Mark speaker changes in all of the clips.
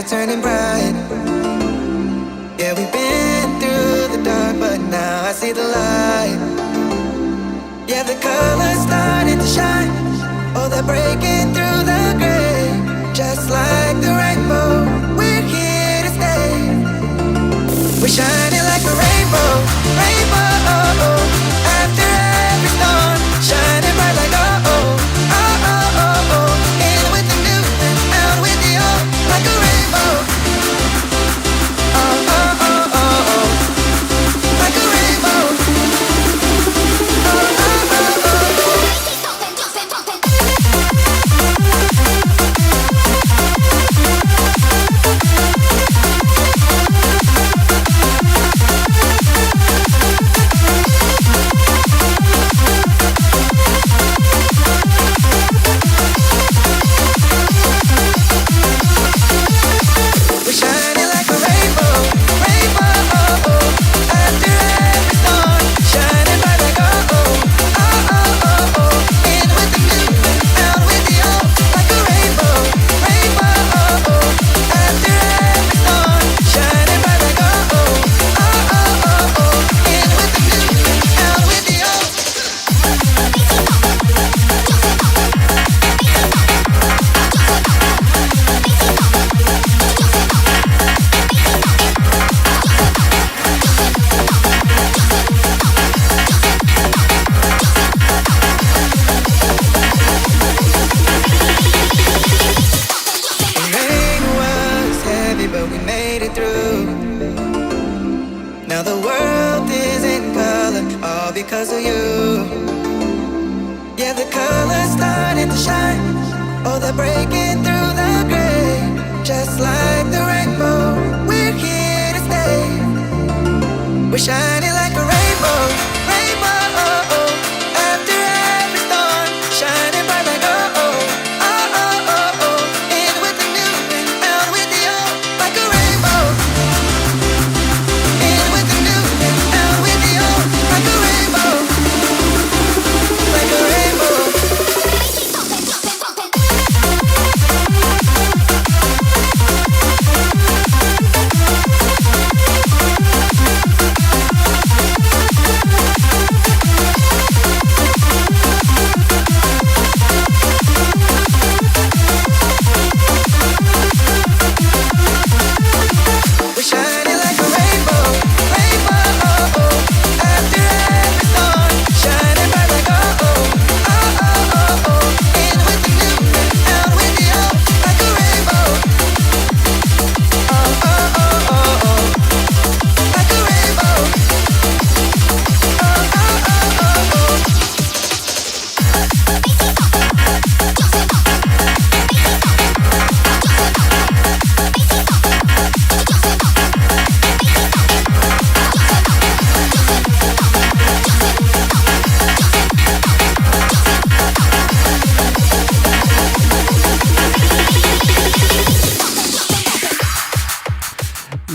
Speaker 1: turning bright. Yeah, we've been through the dark, but now I see the light. Yeah, the colors starting to shine. Oh, they're breaking through the gray. Just like the rainbow, we're here to stay. We're shining like a rainbow, rainbow. After every storm, shining bright like oh oh, oh oh oh oh. In with the new and out with the old, like a rainbow. Oh oh oh oh oh, like a rainbow. Oh oh oh oh oh. Because of you. Yeah, the colors starting to shine. Oh, they're breaking through the gray. Just like the rainbow, we're here to stay. We're shining like a rainbow, rainbow. After every storm, shining bright like oh oh, oh oh oh oh. In with the new and out with the old, like a rainbow. In with the new and out with the old, like a rainbow. Like a rainbow.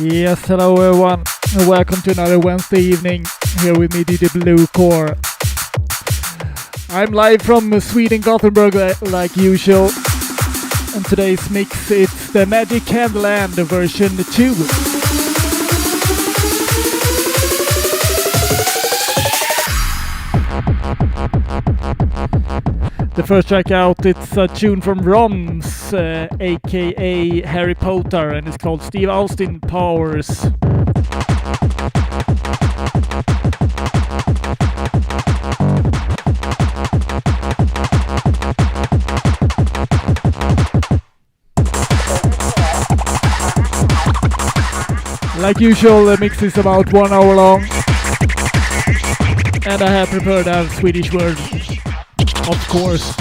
Speaker 2: Yes, hello everyone, and welcome to another Wednesday evening here with me, DJ Bluecore. I'm live from Sweden, Gothenburg, like usual. And today's mix, it's the Magic Candyland version 2. The first track out, it's a tune from Roms, aka Harry Potar, and it's called Steve Austin Powers. Like usual, the mix is about 1 hour long, and I have prepared a Swedish word, of course.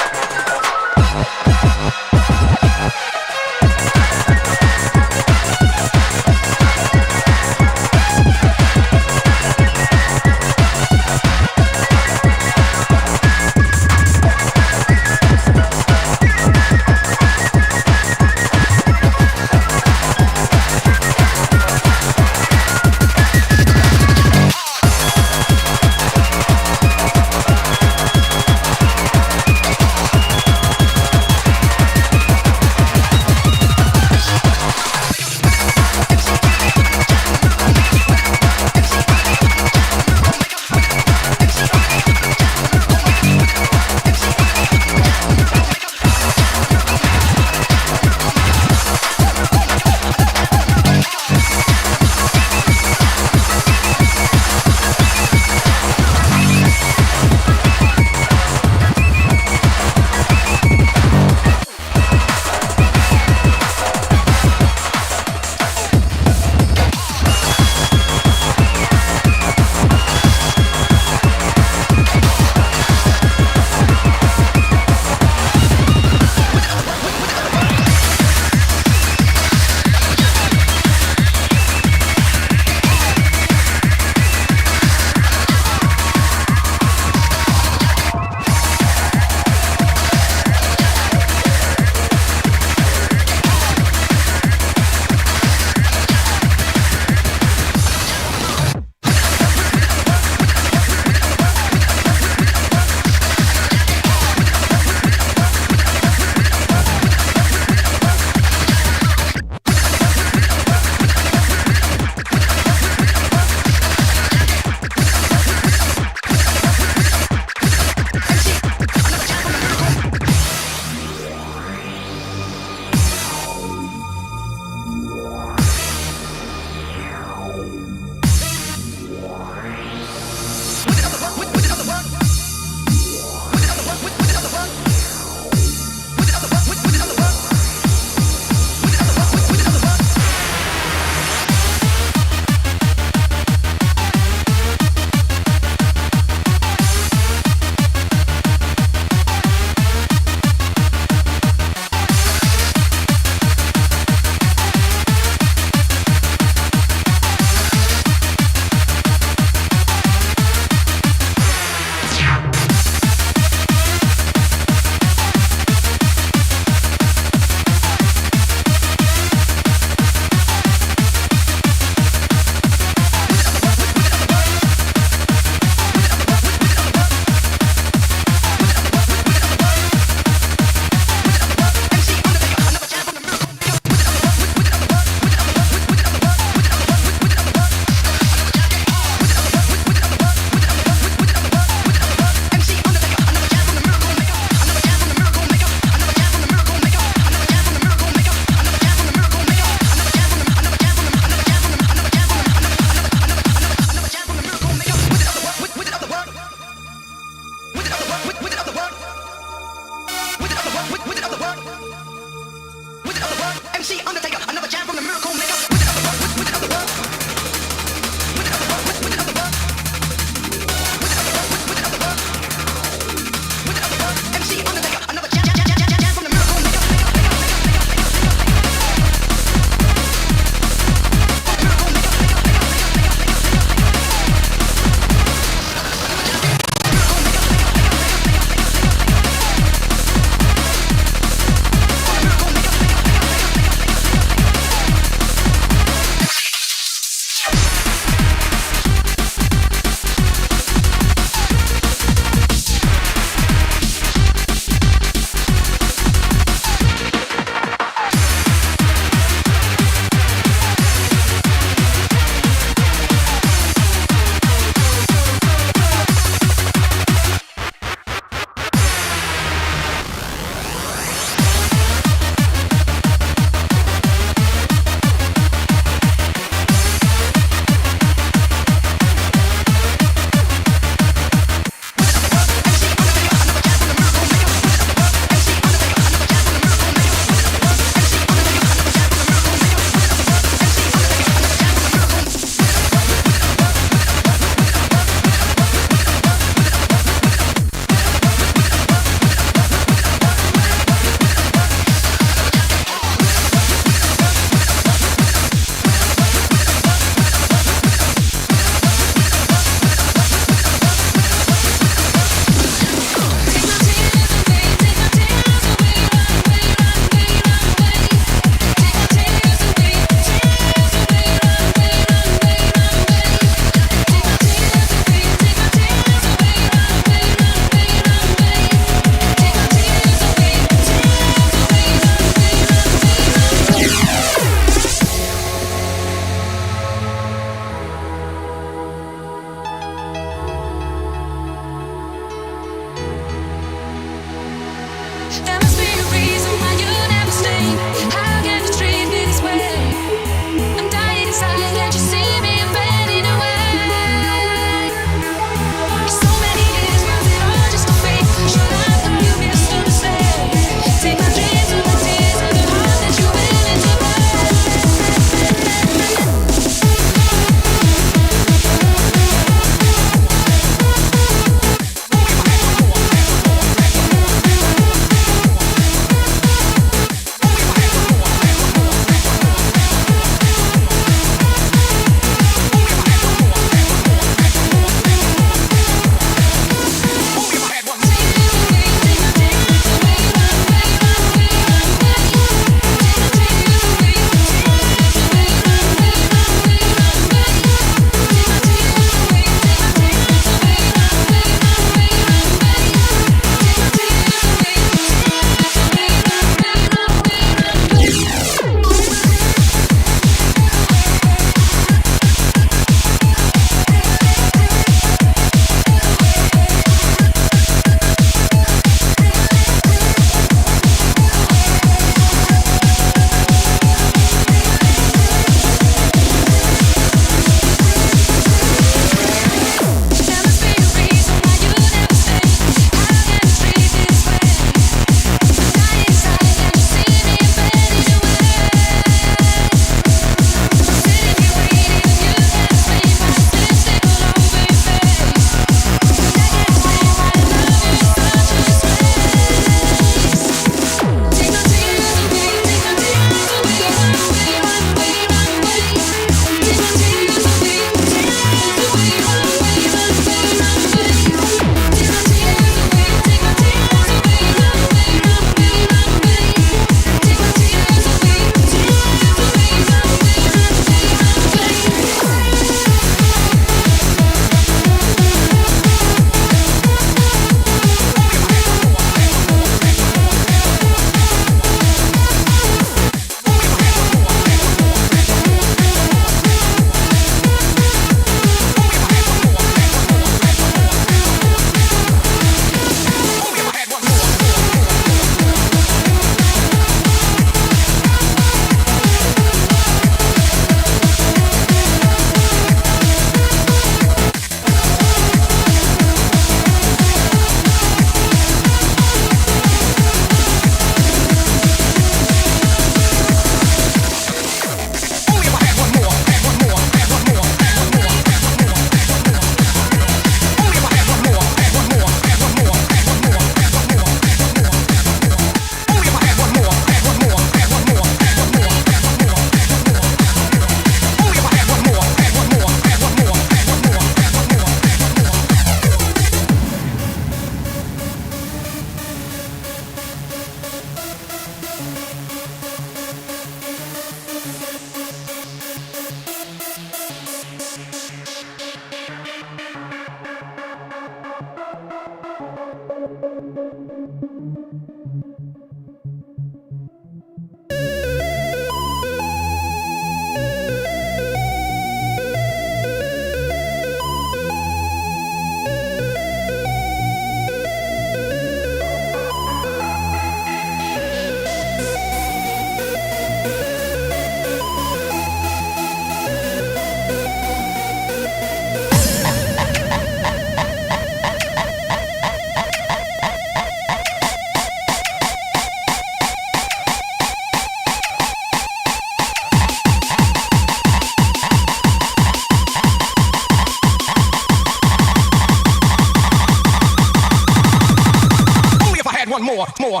Speaker 3: more.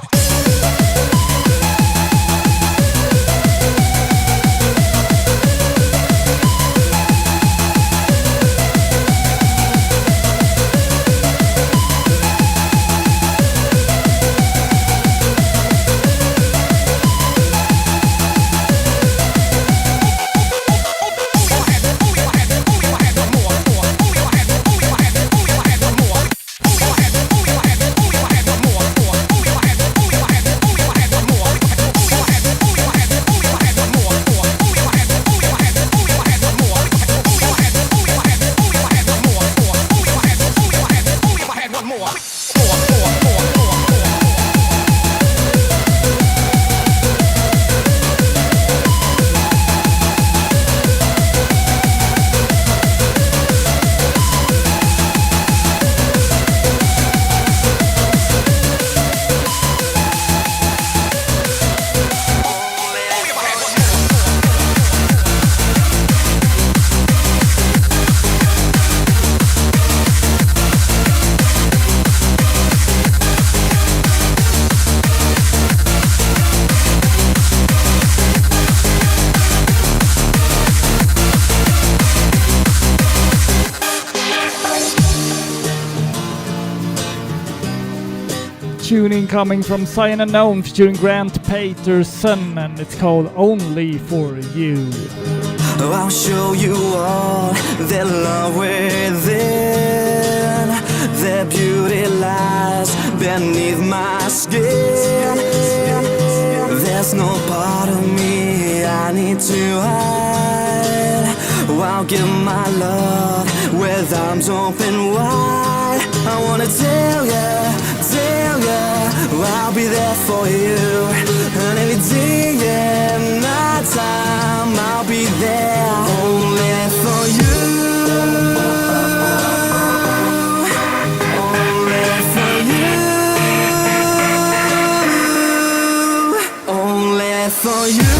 Speaker 2: tuning coming from Sign Unknown featuring Grant Peterson, and it's called Only For You.
Speaker 1: I'll show you all the love within. The beauty lies beneath my skin. There's no part of me I need to hide. I'll give my love with arms open wide. I wanna tell ya, I'll be there for you. And every day and night time I'll be there only for you. Only for you. Only for you.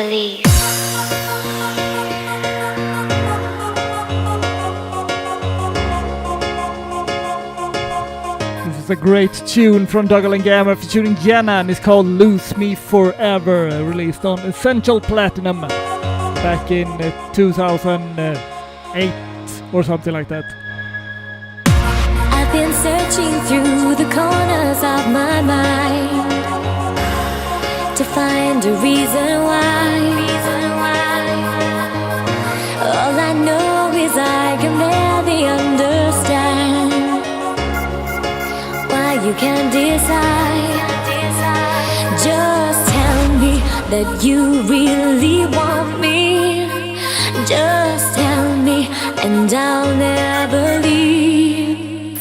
Speaker 4: leave.
Speaker 2: This is a great tune from Dougal and Gammer featuring Jenna, and it's called Lose Me Forever, released on Essential Platinum back in 2008 or something like that.
Speaker 5: I've been searching through the corners of my mind to find a reason why. All I know is I can barely understand why you can't decide. Just tell me that you really want me. Just tell me and I'll never leave.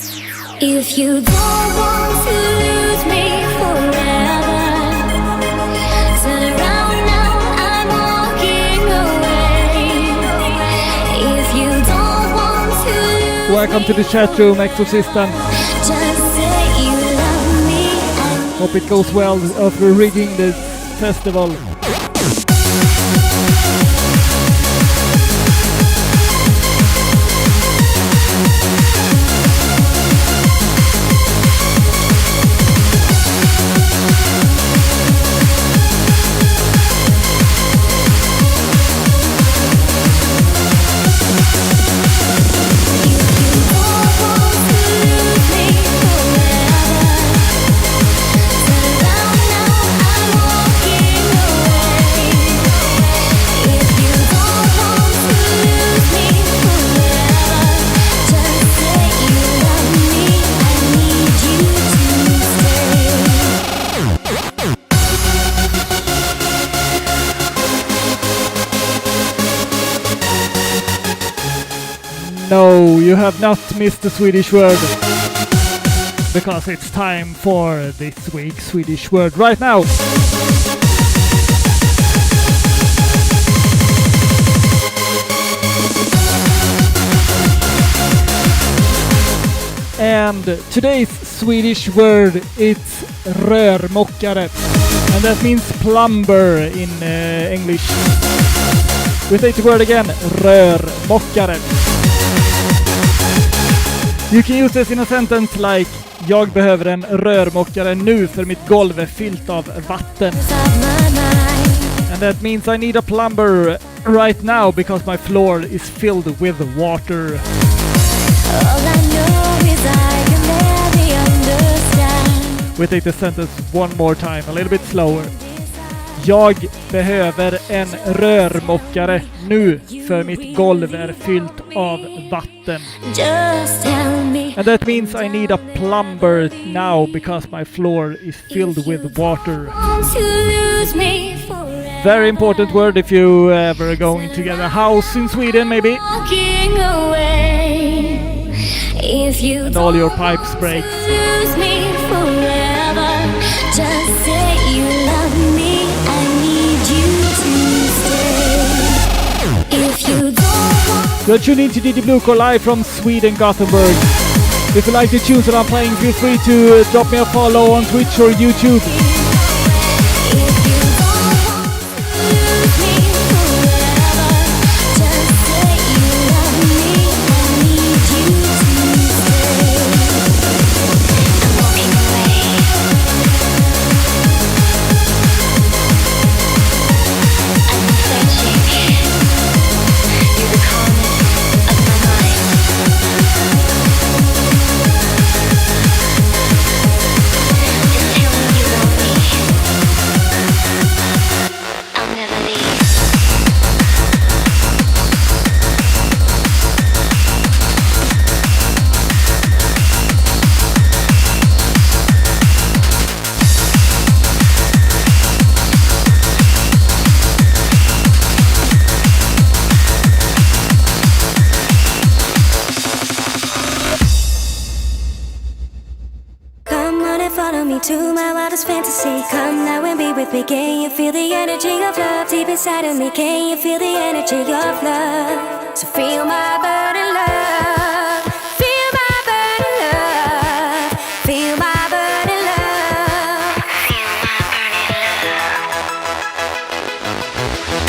Speaker 5: If you don't want to lose me forever, turn around now, I'm walking away. If you don't want to lose
Speaker 2: Welcome to the chat room, Exorcistan.
Speaker 5: just say you love me and
Speaker 2: Hope it goes well after rigging this festival. No, you have not missed the Swedish word, because it's time for this week's Swedish word right now. And today's Swedish word is rörmokare, and that means plumber in English. We say the word again, rörmokare. You can use this in a sentence like jag behöver en rörmokare nu för mitt golv är fyllt av vatten. And that means I need a plumber right now because my floor is filled with water. We take the sentence one more time, a little bit slower. Jag behöver en rörmokare nu för mitt golv är fyllt av vatten. And that means I need a plumber now because my floor is filled with water. Very important word if you ever going to get a house in Sweden maybe. And all your pipes break.
Speaker 5: Just say you love me, I need you to stay. If you don't want
Speaker 2: You're tuning to DJ Bluecore live from Sweden, Gothenburg. If you like the tunes that I'm playing, feel free to drop me a follow on Twitch or YouTube.
Speaker 5: To my wildest fantasy, come now and be with me. Can you feel the energy of love deep inside of me? Can you feel the energy of love? So feel my burning love, feel my burning love, feel my burning love, feel my burning love.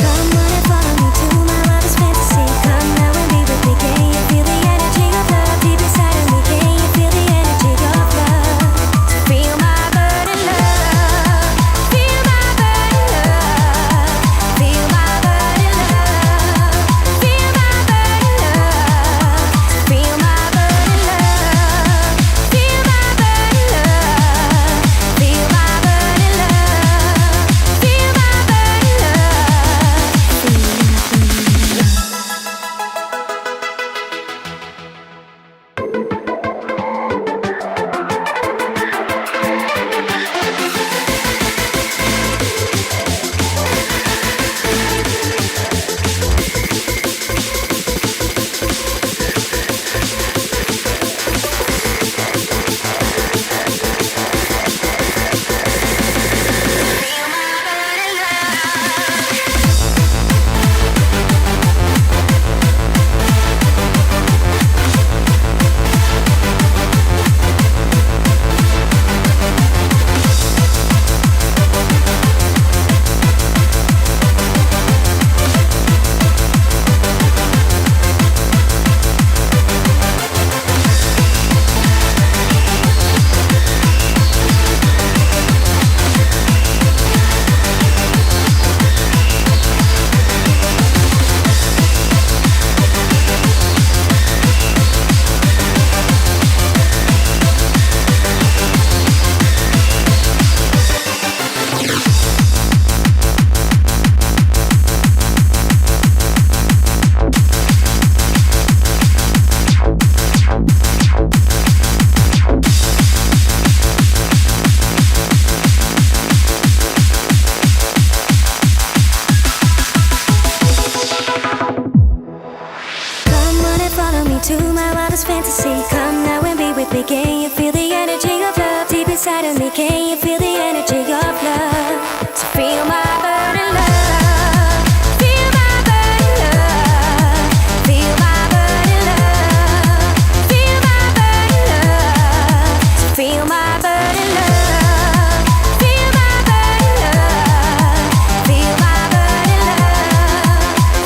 Speaker 5: Can you feel the energy of love deep inside of me? Can you feel the energy of love? So feel my burning love. Feel my burning love. Feel my burning love. Feel my burning love. So feel my burning love. Feel my burning love. Feel my burning love.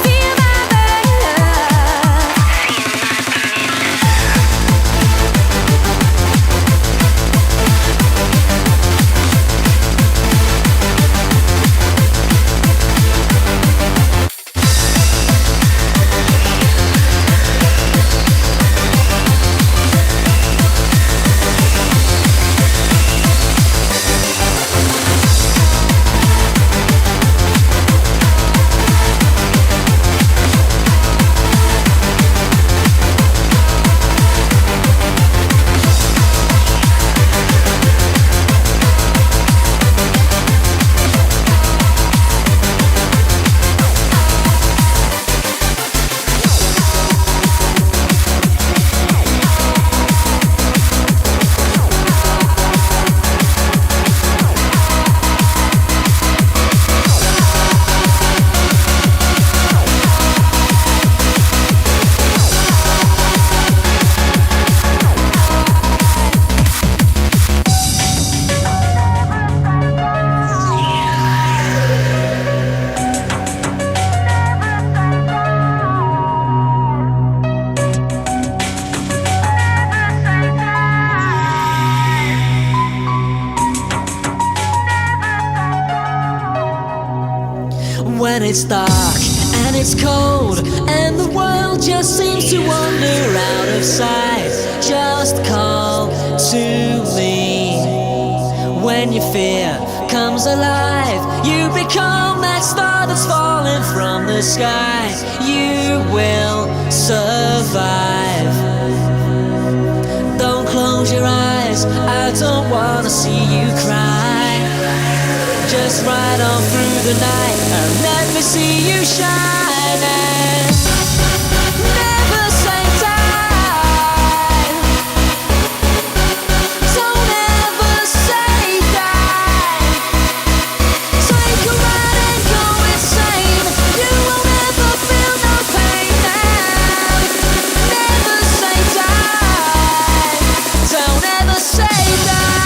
Speaker 5: Feel my burning love.
Speaker 4: When it's dark and it's cold and the world just seems to wander out of sight, just call to me. When your fear comes alive, you become that star that's falling from the sky. You will survive. Don't close your eyes, I don't wanna see you cry. Just ride on through the night and let me see you shine. And never say die. Don't ever say die. Take a ride and go insane. You will never feel no pain now. Never say die. Don't ever say die.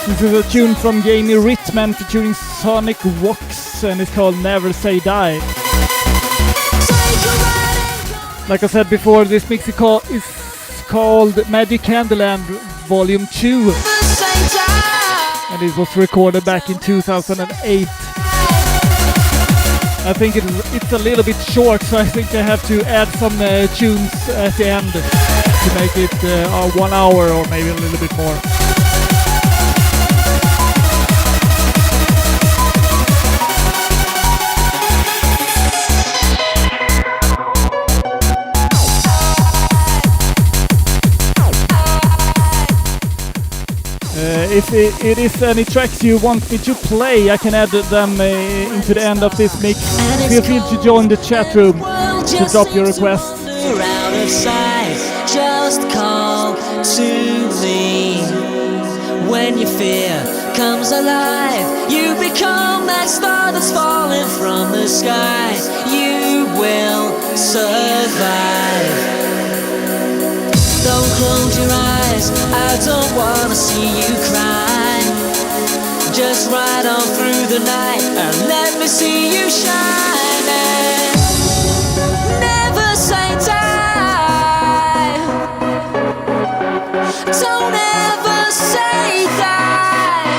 Speaker 2: This is a tune from Ritman featuring Sonic Vox and it's called Never Say Die. Like I said before, this mix is called Magic Candyland Volume 2 and it was recorded back in 2008. I think it's a little bit short, so I think I have to add some tunes at the end to make it 1 hour or maybe a little bit more. If it is any tracks you want me to play, I can add them into the end of this mix. Feel free to join the chat room to drop your requests.
Speaker 4: Just call to me. When your fear comes alive, you become that star that's falling from the sky. You will survive. Don't close your eyes, I don't wanna see you cry. just ride on through the night and let me see you shining. Never say die. Don't ever say die.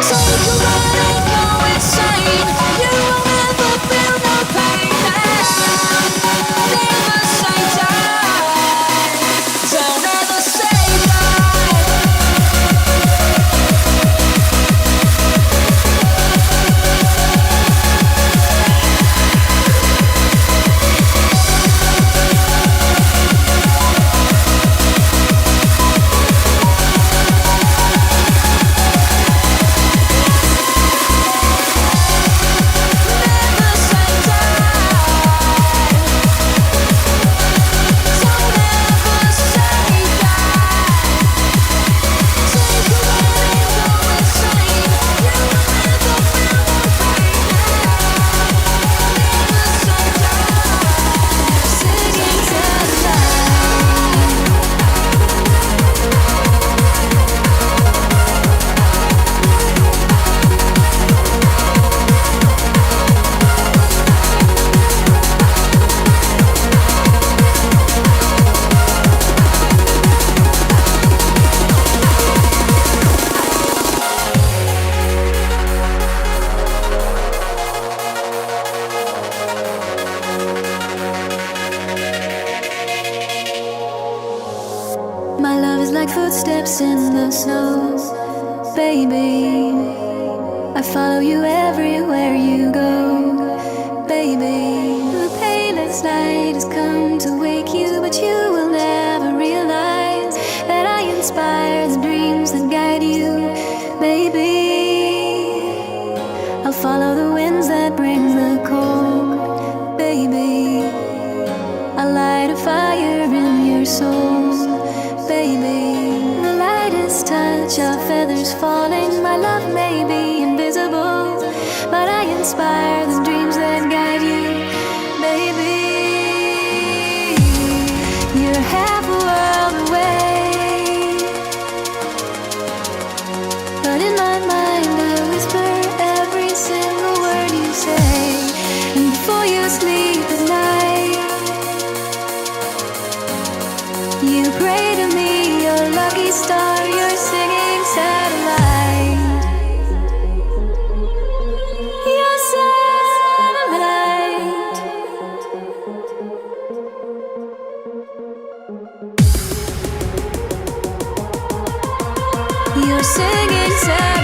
Speaker 4: Take a ride and go insane. You will never feel no pain. Never say die. Don't ever say die.
Speaker 5: Footsteps in the snow, baby. I follow you everywhere you go, baby. The palest light has come to wake you, but you will never realize that I inspire the dreams that guide you, baby. I'll follow the winds that bring the cold, baby. I'll light a fire in your soul, baby. Touch our feathers falling. My love may be invisible, but I inspire the dreams that guide you, baby. You're half a world away, but in my mind I whisper every single word you say. And before you sleep at night, you pray to me, your lucky star. Satellite, your satellite. You're singing satellite.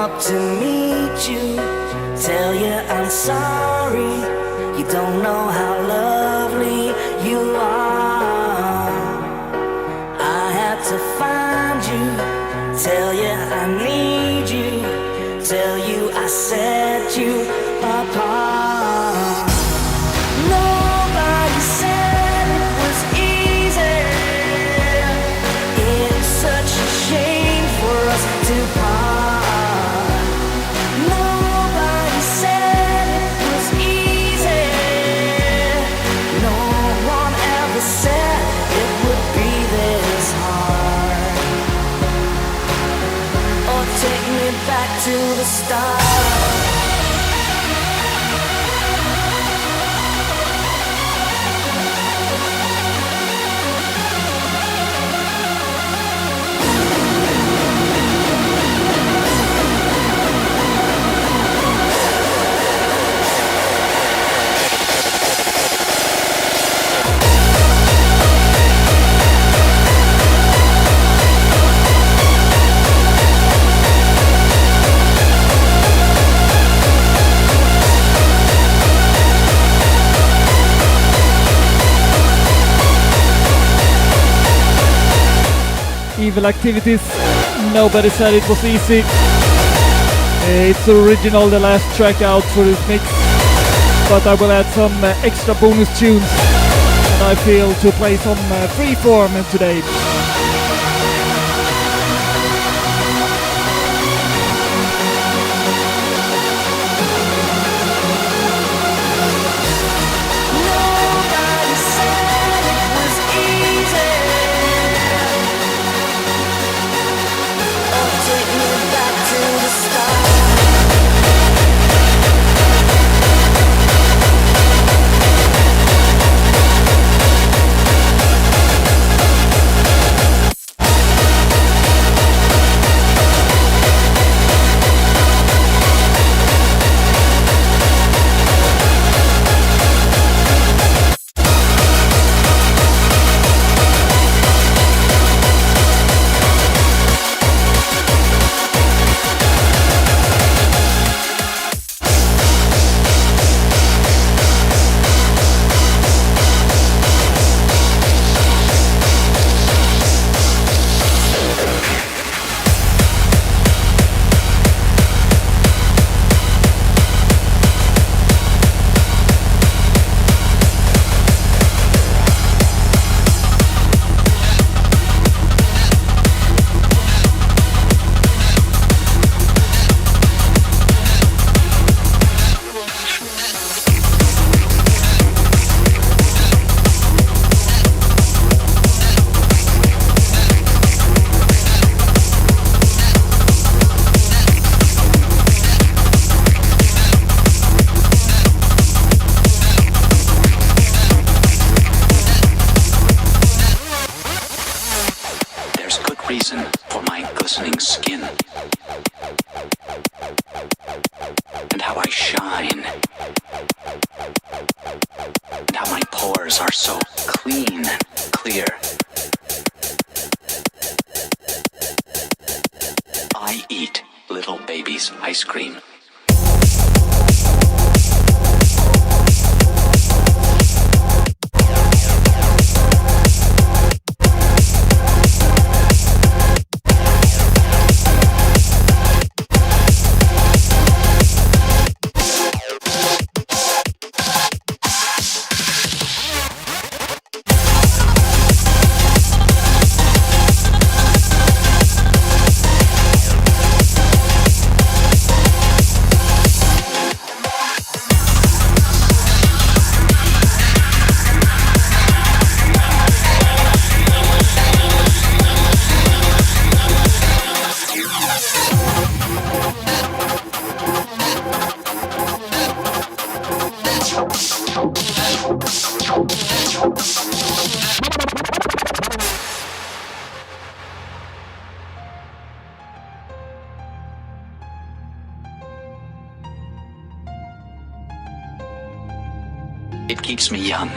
Speaker 6: up to meet you, tell you I'm sorry. You don't know how lovely you are. I had to find you, tell you I need you, tell you I set you apart. Nobody said it was easy. It's such a shame for us to part. Nobody said it was easy. No one ever said it would be this hard. Or take me back to the start.
Speaker 2: Evil Activities, nobody said it was easy. It's original, the last track out for this mix, but I will add some extra bonus tunes, and I feel to play some freeform today.
Speaker 7: It keeps me young.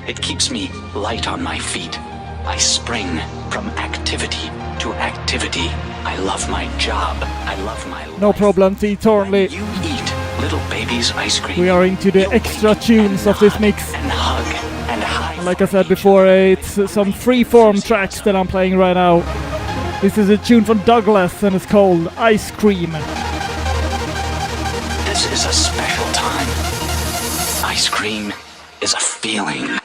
Speaker 7: It keeps me light on my feet. I spring from activity to activity, I love my job. I love my life.
Speaker 2: No problem, T. Thornley.
Speaker 7: You eat little baby's ice cream.
Speaker 2: We are into the extra tunes of this mix.
Speaker 7: And hug and high.
Speaker 2: Like I said before, it's some freeform tracks that I'm playing right now. This is a tune from Douglas and it's called Ice Cream.
Speaker 7: This is a special time. Ice cream is a feeling.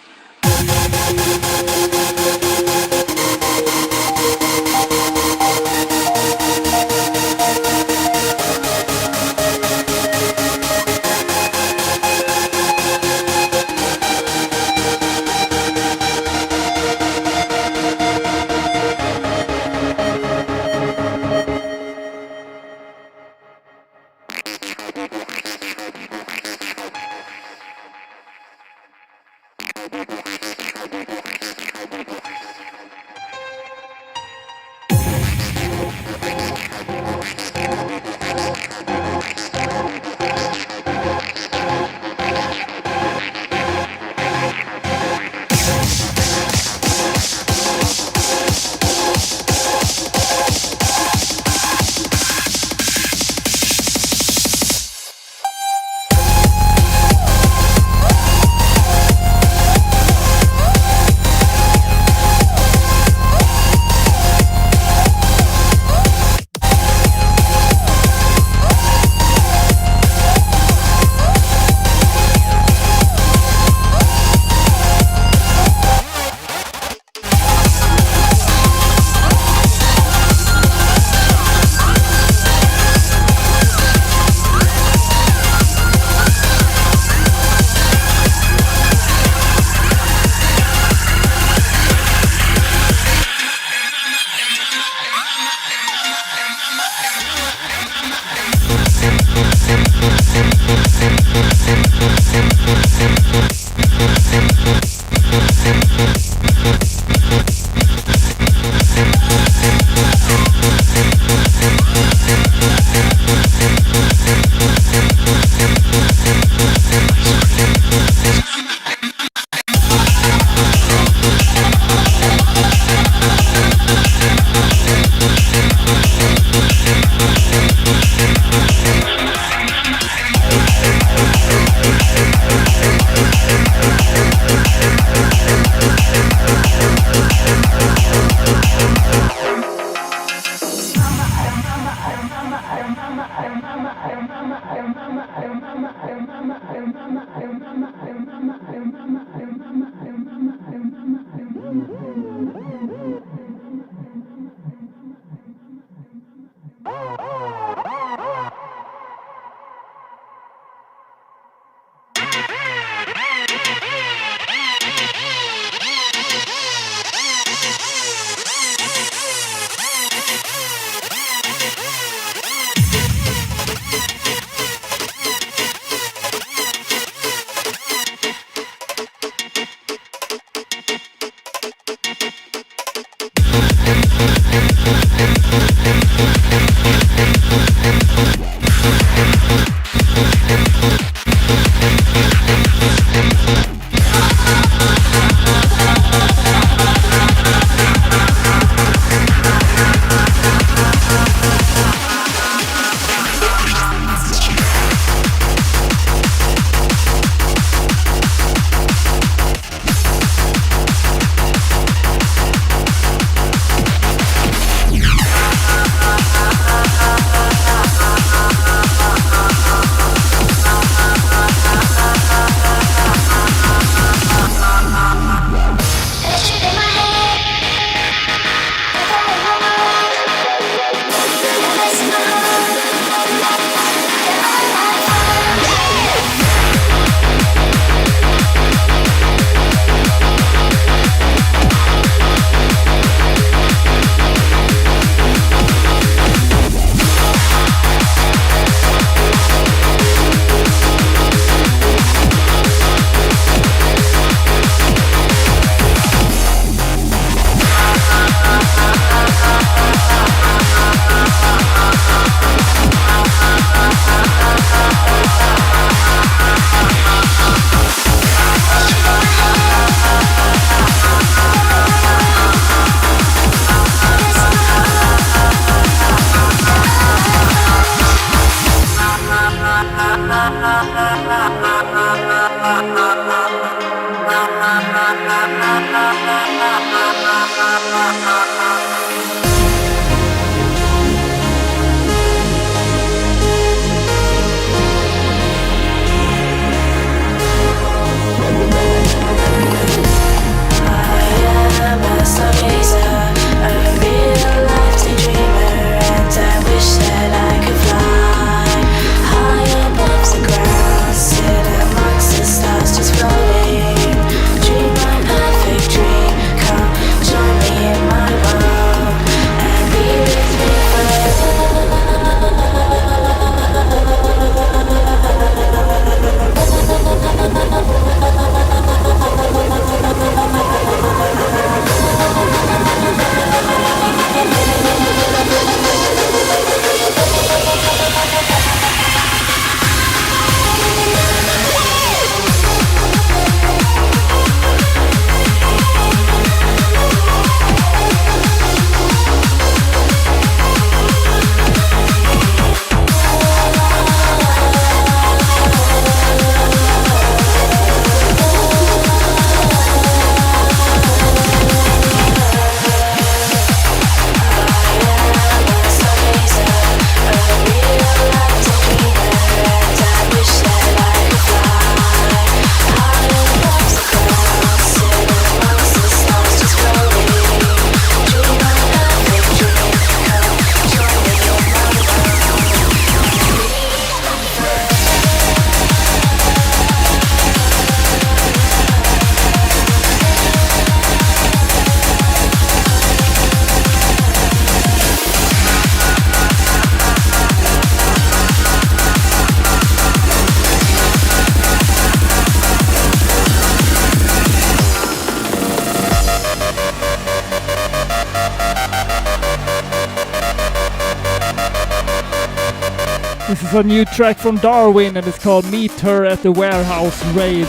Speaker 2: This is a new track from Darwin and it's called Meet Her at the Warehouse Raid.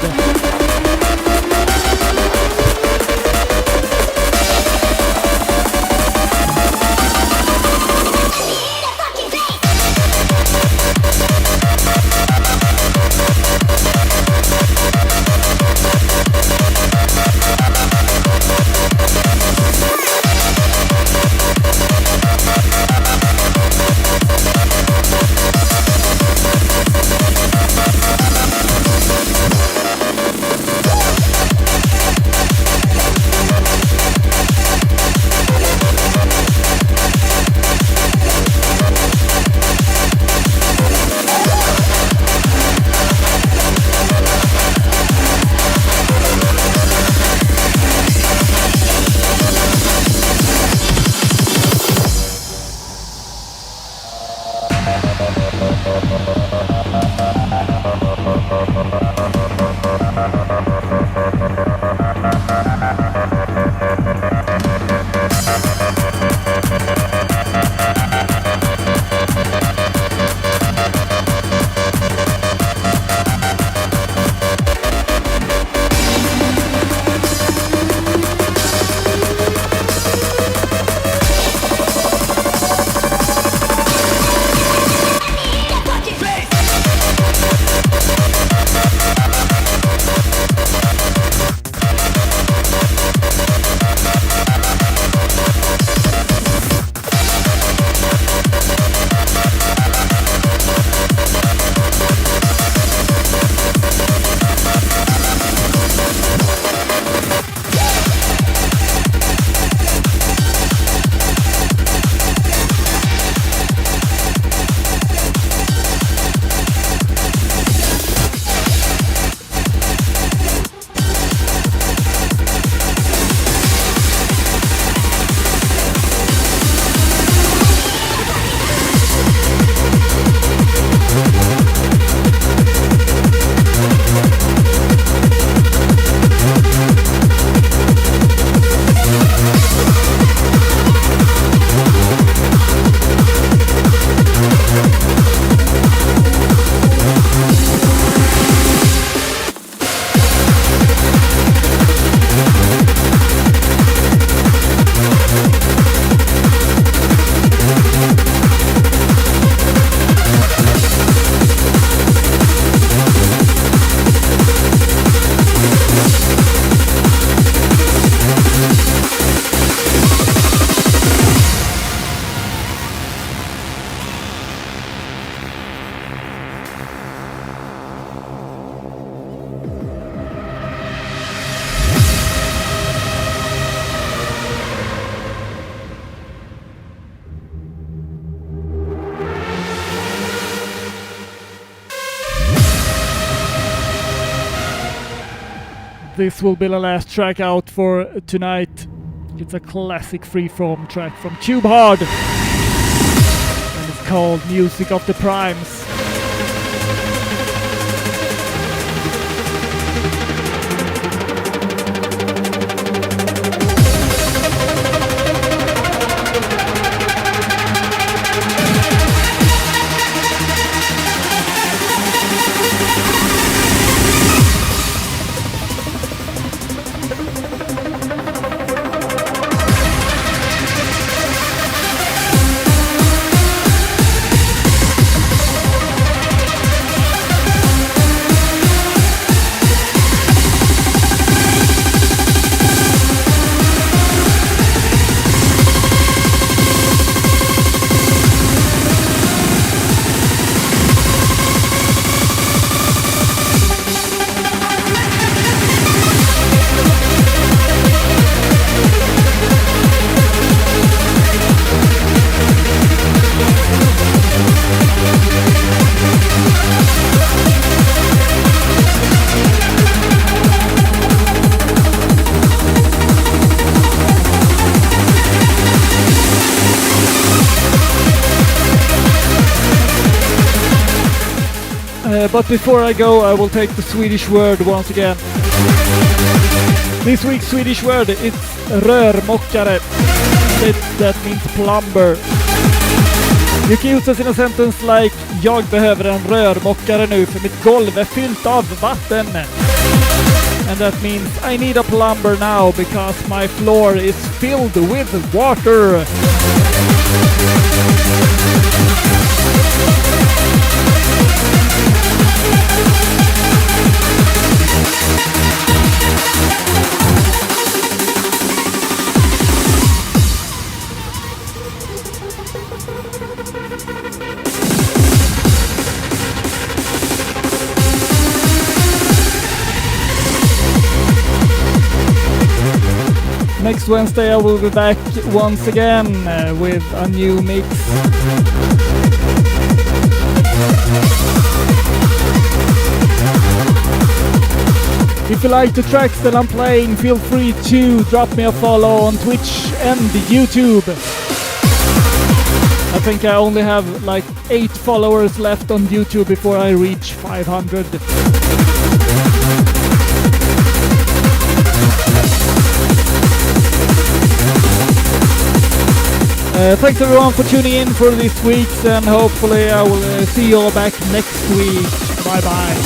Speaker 2: this will be the last track out for tonight. It's a classic freeform track from Tube Hard, and it's called Music of the Primes. But before I go, I will take the Swedish word once again. This week's Swedish word is rörmokare. That means plumber. You can use this in a sentence like: jag behöver en rörmokare nu för mitt golv är fyllt av vatten. And that means I need a plumber now because my floor is filled with water. Next Wednesday I will be back once again with a new mix. If you like the tracks that I'm playing, feel free to drop me a follow on Twitch and YouTube. I think I only have like 8 followers left on YouTube before I reach 500. Thanks everyone for tuning in for this week, and hopefully I will see you all back next week. Bye bye.